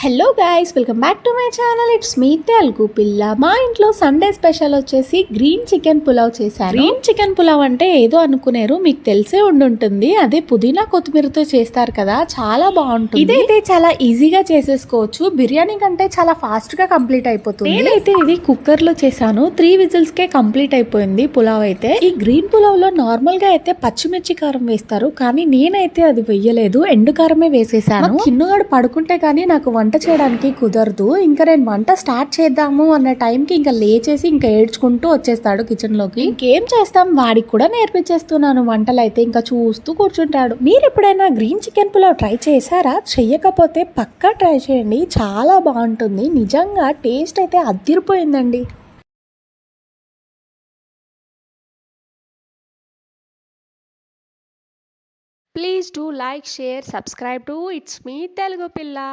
Hello guys, welcome back to my channel. It's me Telugu పిల్ల. మా ఇంట్లో సండే స్పెషల్ వచ్చేసి గ్రీన్ చికెన్ పులావ్ చేశాను. గ్రీన్ చికెన్ పులావ్ అంటే ఏదో అనుకునేరు, మీకు తెలిసే ఉండుంటుంది. అదే పుదీనా కొత్తిమీరతో చేస్తారు కదా, చాలా బాగుంటుంది. ఇదైతే చాలా ఈజీగా చేసేసుకోవచ్చు. బిర్యానీ కంటే చాలా ఫాస్ట్ గా కంప్లీట్ అయిపోతుంది. నేనైతే ఇది కుక్కర్ లో చేశాను. 3 విజిల్స్ కే కంప్లీట్ అయిపోయింది పులావ్ అయితే. ఈ గ్రీన్ పులావ్ లో నార్మల్ గా అయితే పచ్చిమిర్చి కారం వేస్తారు, కానీ నేనైతే అది వెయ్యలేదు, ఎండు కారమే వేసేసాను. కిన్నుగాడు పడుకుంటే కానీ నాకు వంట చేయడానికి కుదరదు. ఇంకా నేను వంట స్టార్ట్ చేద్దాము అన్న టైంకి ఇంకా లేచేసి ఇంకా ఏడ్చుకుంటూ వచ్చేస్తాడు కిచెన్ లోకి. ఇంకేం చేస్తాం, వాడికి కూడా నేర్పించేస్తున్నాను వంటలు అయితే. ఇంకా చూస్తూ కూర్చుంటాడు. మీరు ఎప్పుడైనా గ్రీన్ చికెన్ పులావ్ ట్రై చేశారా? చెయ్యకపోతే పక్కా ట్రై చేయండి, చాలా బాగుంటుంది. నిజంగా టేస్ట్ అయితే అదిరిపోయిందండి. Please do like, share, subscribe to It's Me Telugu Pilla.